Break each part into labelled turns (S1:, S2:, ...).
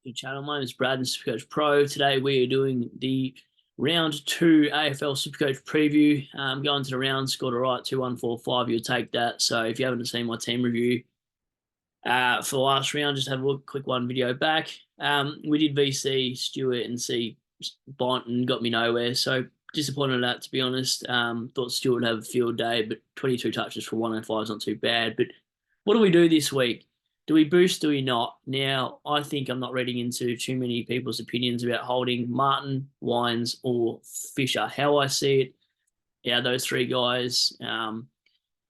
S1: New channel. My name is Brad, and Supercoach Pro. Today we are doing the round 2 AFL Supercoach Preview. Going to the round, scored a right 2-1-4-5. You'll take that. So if you haven't seen my team review for the last round, just have a look, click one video back. We did VC Stewart and C Bonton, got me nowhere. So disappointed at that, to be honest. Thought Stewart would have a field day, but 22 touches for 105 is not too bad. But what do we do this week? Do we boost? Do we not? Now, I think I'm not reading into too many people's opinions about holding Martin, Wines, or Fisher. How I see it, yeah, those three guys.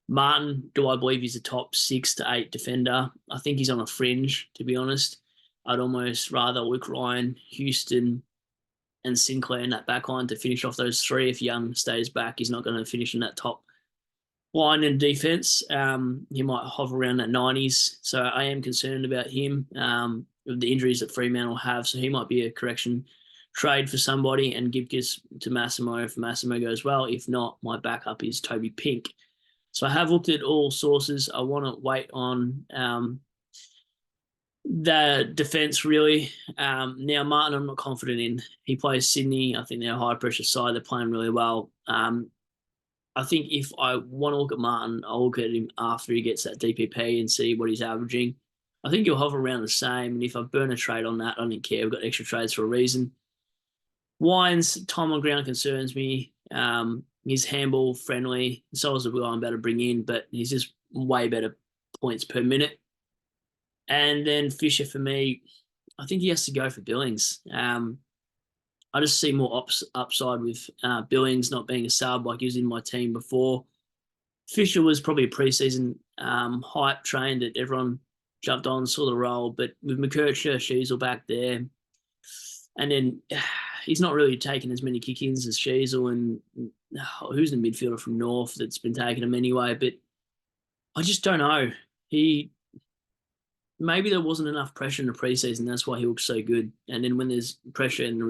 S1: Martin, do I believe he's a top 6 to 8 defender? I think he's on a fringe, to be honest. I'd almost rather Luke Ryan, Houston, and Sinclair in that back line to finish off those three. If Young stays back, he's not going to finish in that top line in defence. He might hover around that 90s. So I am concerned about him with the injuries that Fremantle have. So he might be a correction trade for somebody and Gibcus to Massimo if Massimo goes well. If not, my backup is Toby Pink. So I have looked at all sources. I want to wait on the defence, really. Now, Martin, I'm not confident in. He plays Sydney. I think they're a high-pressure side. They're playing really well. I think if I want to look at Martin, I'll look at him after he gets that DPP and see what he's averaging. I think he'll hover around the same. And if I burn a trade on that, I don't care. We've got extra trades for a reason. Wines, time on ground concerns me. He's handball friendly. So is the guy I'm about to bring in, but he's just way better points per minute. And then Fisher, for me, I think he has to go for Billings. I just see more upside with Billings not being a sub like he was in my team before. Fisher was probably a preseason hype train that everyone jumped on, saw the role, but with McKercher, Sheasel back there, and then he's not really taking as many kick-ins as Sheasel and who's the midfielder from North that's been taking him anyway, but I just don't know. Maybe there wasn't enough pressure in the preseason. That's why he looks so good. And then when there's pressure in the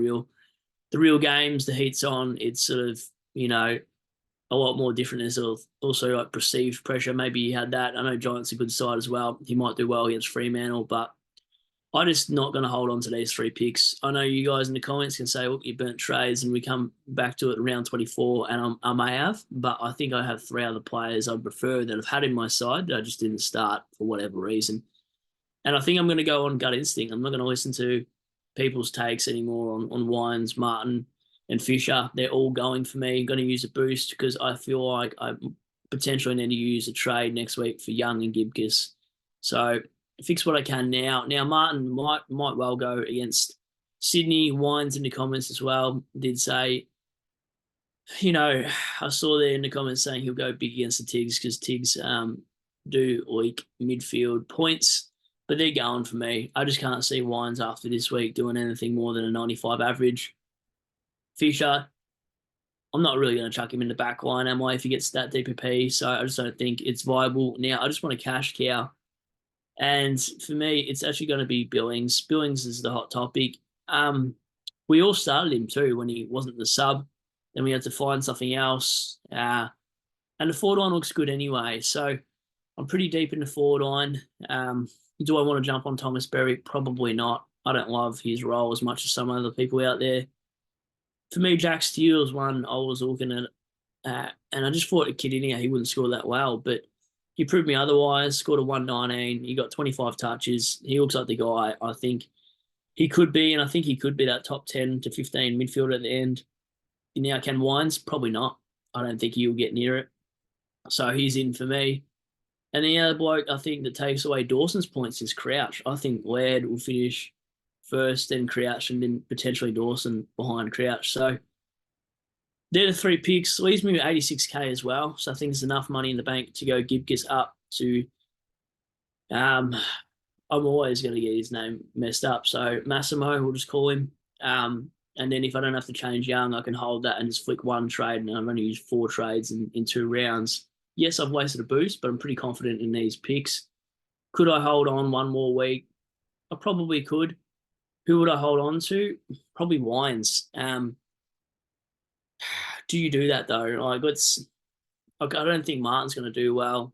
S1: real games, the heat's on, it's sort of, a lot more different. There's also like perceived pressure. Maybe he had that. I know Giants are a good side as well. He might do well against Fremantle, but I'm just not going to hold on to these 3 picks. I know you guys in the comments can say, look, you burnt trades, and we come back to it around 24, and I may have, but I think I have 3 other players I'd prefer that I've had in my side that I just didn't start for whatever reason. And I think I'm going to go on gut instinct. I'm not going to listen to people's takes anymore on Wines, Martin, and Fisher. They're all going for me. I'm going to use a boost because I feel like I potentially need to use a trade next week for Young and Gibcus. So fix what I can now. Now, Martin might well go against Sydney. Wines in the comments as well did say, I saw there in the comments saying he'll go big against the Tigs because Tigs do leak midfield points. But they're going for me. I just can't see Wines after this week doing anything more than a 95 average. Fisher, I'm not really going to chuck him in the back line, am I, if he gets that DPP? So I just don't think it's viable. Now, I just want a cash cow. And for me, it's actually going to be Billings. Billings is the hot topic. We all started him too when he wasn't the sub. Then we had to find something else. And the forward line looks good anyway. So I'm pretty deep in the forward line. Do I want to jump on Thomas Berry? Probably not. I don't love his role as much as some other people out there. For me, Jack Steele is one I was looking at, and I just thought at Kidinia he wouldn't score that well, but he proved me otherwise. Scored a 119. He got 25 touches. He looks like the guy I think he could be, and I think he could be that top 10 to 15 midfielder at the end. Now, can Wines? Probably not. I don't think he'll get near it. So he's in for me. And the other bloke, I think, that takes away Dawson's points is Crouch. I think Laird will finish first, then Crouch, and then potentially Dawson behind Crouch. So they're the 3 picks. Leaves me with 86K as well. So I think there's enough money in the bank to go Gibcus up to I'm always going to get his name messed up. So Massimo, we'll just call him. And then if I don't have to change Young, I can hold that and just flick 1 trade, and I've only used 4 trades in 2 rounds. Yes, I've wasted a boost, but I'm pretty confident in these picks. Could I hold on 1 more week? I probably could. Who would I hold on to? Probably Wines. Do you do that though? I don't think Martin's going to do well.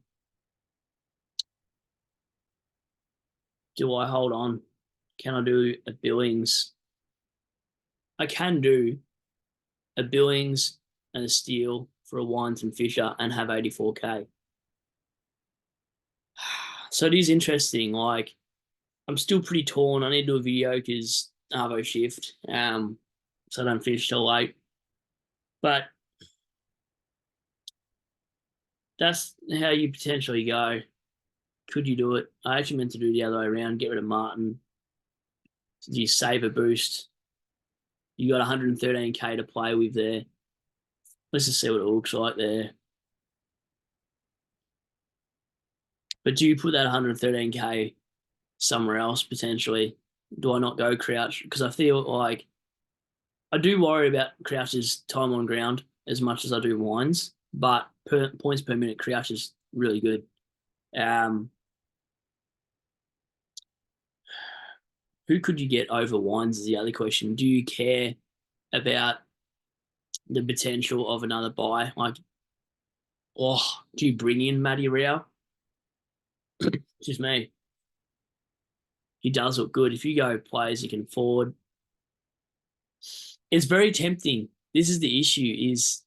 S1: Do I hold on? Can I do a Billings? I can do a Billings and a Steele for a Wines and Fisher and have 84K. So it is interesting. Like, I'm still pretty torn. I need to do a video because Arvo shift. So I don't finish till late. But that's how you potentially go. Could you do it? I actually meant to do the other way around, get rid of Martin. You save a boost. You got 113K to play with there. Let's just see what it looks like there. But do you put that 113K somewhere else potentially? Do I not go Crouch? Because I feel like I do worry about Crouch's time on ground as much as I do Wines, but points per minute, Crouch is really good. Who could you get over Wines is the other question. Do you care about the potential of another buy? Like, do you bring in Matty Rao? Just me. He does look good. If you go players you can afford, it's very tempting. This is the issue: is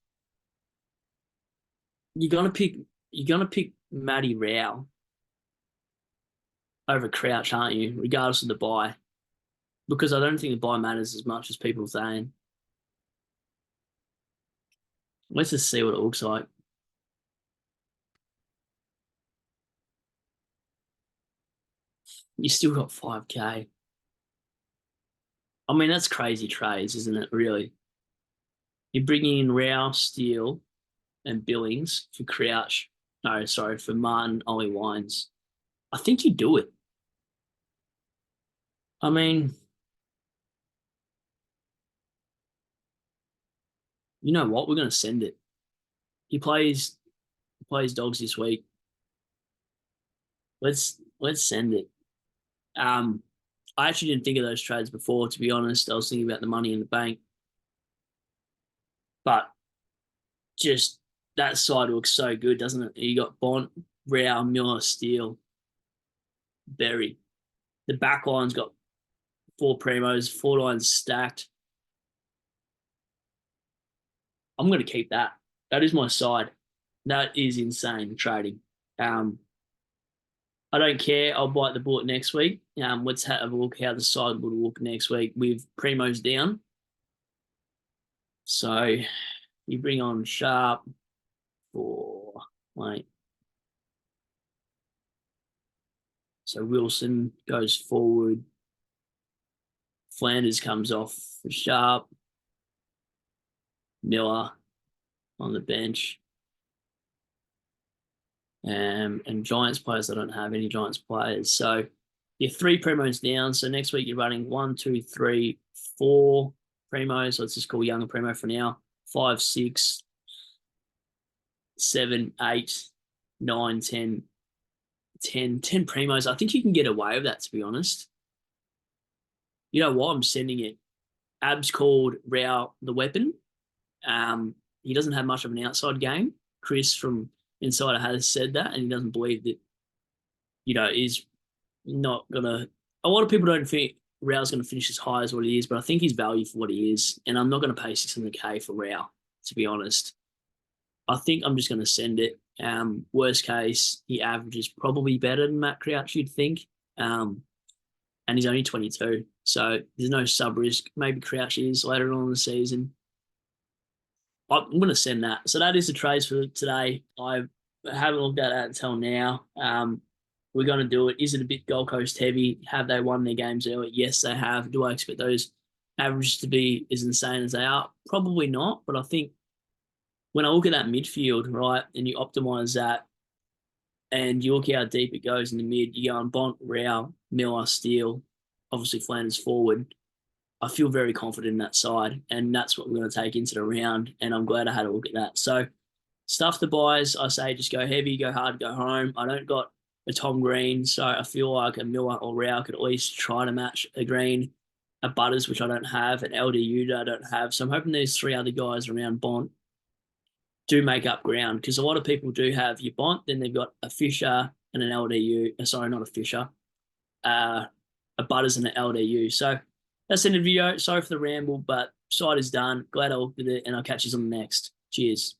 S1: you're gonna pick Matty Rao over Crouch, aren't you? Regardless of the buy, because I don't think the buy matters as much as people are saying. Let's just see what it looks like. You still got 5K. I mean, that's crazy trades, isn't it? Really, you're bringing in Rao, Steele, and Billings for Crouch. No, sorry, for Martin, Ollie Wines. I think you do it. I mean, you know what? We're going to send it. He plays Dogs this week. Let's send it. I actually didn't think of those trades before, to be honest. I was thinking about the money in the bank. But just that side looks so good, doesn't it? You got Bont, Rao, Miller, Steele, Berry. The back line's got 4 primos, 4 lines stacked. I'm going to keep that. That is my side. That is insane trading. I don't care. I'll bite the bullet next week. Let's have a look how the side will look next week with primos down. So you bring on Sharp for So Wilson goes forward. Flanders comes off for Sharp. Miller on the bench. And Giants players, I don't have any Giants players. So you're 3 primos down. So next week you're running 1, 2, 3, 4 primos. Let's just call Younger primo for now. 5, 6, 7, 8, 9, 10 primos. I think you can get away with that, to be honest. You know what? I'm sending it. Abs called Rao the weapon. He doesn't have much of an outside game. Chris from Insider has said that, and he doesn't believe that, is not going to. A lot of people don't think Rao's going to finish as high as what he is, but I think he's value for what he is, and I'm not going to pay 600K for Rao, to be honest. I think I'm just going to send it. Worst case, he averages probably better than Matt Crouch, you'd think. And he's only 22, so there's no sub risk. Maybe Crouch is later on in the season. I'm going to send that. So that is the trades for today. I haven't looked at that until now. We're going to do it. Is it a bit Gold Coast heavy? Have they won their games early? Yes, they have. Do I expect those averages to be as insane as they are? Probably not. But I think when I look at that midfield, right, and you optimize that, and you look how deep it goes in the mid, you go on Bont, Rao, Miller, Steele, obviously Flanders forward. I feel very confident in that side, and that's what we're going to take into the round, and I'm glad I had a look at that. So stuff the buys, I say just go heavy, go hard, go home. I don't got a Tom Green, so I feel like a Miller or Rao could at least try to match a Green, a Butters, which I don't have, an LDU that I don't have. So I'm hoping these 3 other guys around Bont do make up ground, because a lot of people do have your Bont, then they've got a Fisher and an LDU. Sorry, not a Fisher. A Butters and an LDU. So that's the end of the video. Sorry for the ramble, but side is done. Glad I looked at it, and I'll catch you on the next. Cheers.